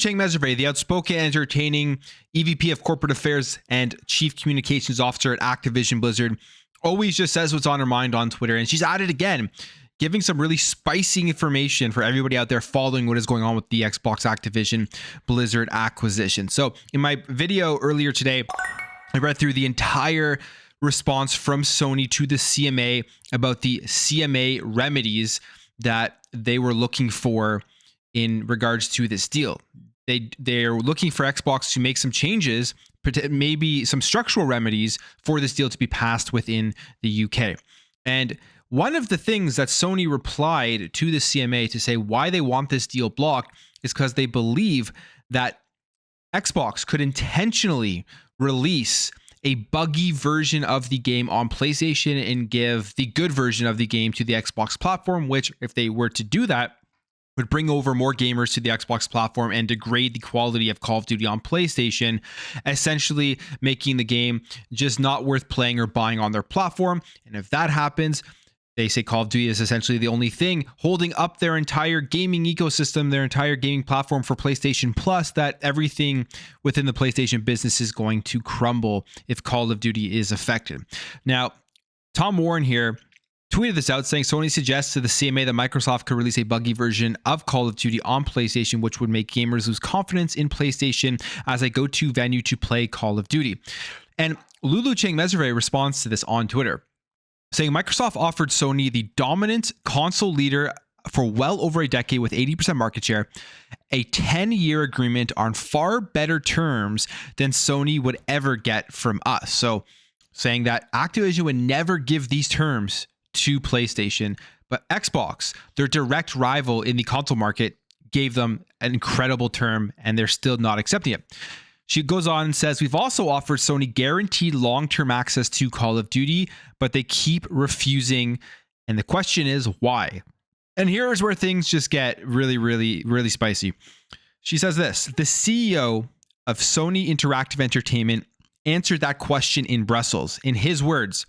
Cheng Meserve, the outspoken, entertaining EVP of Corporate Affairs and Chief Communications Officer at Activision Blizzard, always just says what's on her mind on Twitter. And she's at it again, giving some really spicy information for everybody out there following what is going on with the Xbox Activision Blizzard acquisition. So in my video earlier today, I read through the entire response from Sony to the CMA about the CMA remedies that they were looking for in regards to this deal. They're looking for Xbox to make some changes, maybe some structural remedies for this deal to be passed within the UK. And one of the things that Sony replied to the CMA to say why they want this deal blocked is because they believe that Xbox could intentionally release a buggy version of the game on PlayStation and give the good version of the game to the Xbox platform, which, if they were to do that, would bring over more gamers to the Xbox platform and degrade the quality of Call of Duty on PlayStation, essentially making the game just not worth playing or buying on their platform. And if that happens, they say Call of Duty is essentially the only thing holding up their entire gaming ecosystem, their entire gaming platform for PlayStation Plus, that everything within the PlayStation business is going to crumble if Call of Duty is affected. Now, Tom Warren here tweeted this out saying Sony suggests to the CMA that Microsoft could release a buggy version of Call of Duty on PlayStation, which would make gamers lose confidence in PlayStation as a go-to venue to play Call of Duty. And Lulu Cheng Meserve responds to this on Twitter, saying Microsoft offered Sony, the dominant console leader for well over a decade with 80% market share, a 10-year agreement on far better terms than Sony would ever get from us. So saying that Activision would never give these terms to PlayStation, but Xbox, their direct rival in the console market, gave them an incredible term and they're still not accepting it. She goes on and says, we've also offered Sony guaranteed long-term access to Call of Duty, but they keep refusing. And the question is why? And here's where things just get really, really, really spicy. She says this: the CEO of Sony Interactive Entertainment answered that question in Brussels. In his words,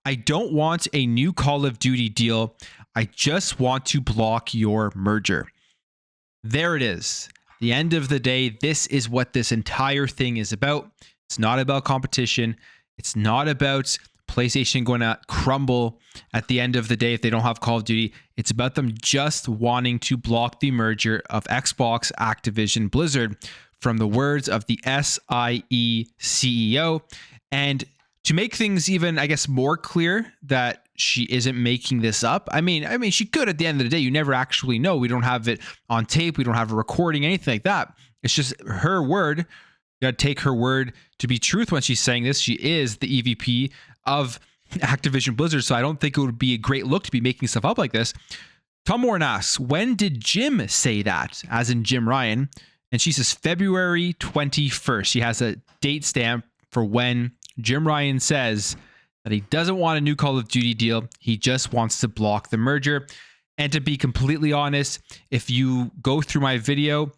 I don't want a new Call of Duty deal. I just want to block your merger. There it is. The end of the day, this is what this entire thing is about. It's not about competition. It's not about PlayStation going to crumble at the end of the day if they don't have Call of Duty. It's about them just wanting to block the merger of Xbox, Activision, Blizzard, from the words of the SIE CEO. And to make things even, I guess, more clear that she isn't making this up. I mean, she could at the end of the day. You never actually know. We don't have it on tape. We don't have a recording, anything like that. It's just her word. You got to take her word to be truth when she's saying this. She is the EVP of Activision Blizzard, so I don't think it would be a great look to be making stuff up like this. Tom Warren asks, when did Jim say that? As in Jim Ryan. And she says February 21st. She has a date stamp for when Jim Ryan says that he doesn't want a new Call of Duty deal. He just wants to block the merger. And to be completely honest, if you go through my video,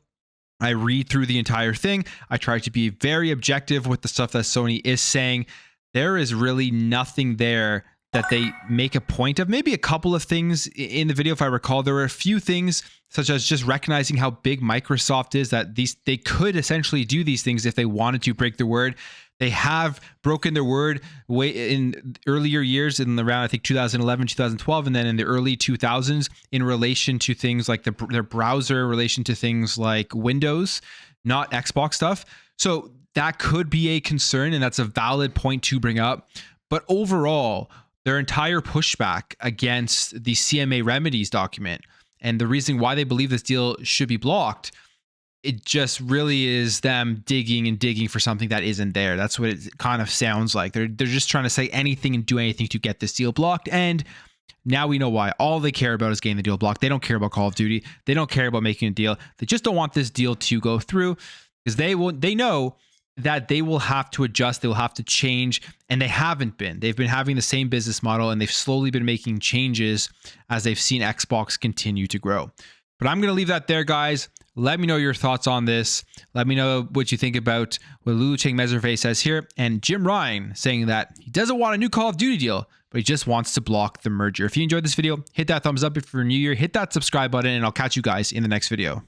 I read through the entire thing. I try to be very objective with the stuff that Sony is saying. There is really nothing there that they make a point of. Maybe a couple of things in the video, if I recall. There were a few things, such as just recognizing how big Microsoft is, that they could essentially do these things if they wanted to break their word. They have broken their word way in earlier years, in around, I think, 2011, 2012, and then in the early 2000s in relation to things like their browser, in relation to things like Windows, not Xbox stuff. So that could be a concern, and that's a valid point to bring up. But overall, their entire pushback against the CMA remedies document and the reason why they believe this deal should be blocked, it just really is them digging for something that isn't there. That's what it kind of sounds like. They're just trying to say anything and do anything to get this deal blocked. And now we know why. All they care about is getting the deal blocked. They don't care about Call of Duty. They don't care about making a deal. They just don't want this deal to go through because they know that they will have to adjust. They will have to change. And they haven't been. They've been having the same business model, and they've slowly been making changes as they've seen Xbox continue to grow. But I'm going to leave that there, guys. Let me know your thoughts on this. Let me know what you think about what Lulu Cheng Meserve says here. And Jim Ryan saying that he doesn't want a new Call of Duty deal, but he just wants to block the merger. If you enjoyed this video, hit that thumbs up. If you're new here, hit that subscribe button, and I'll catch you guys in the next video.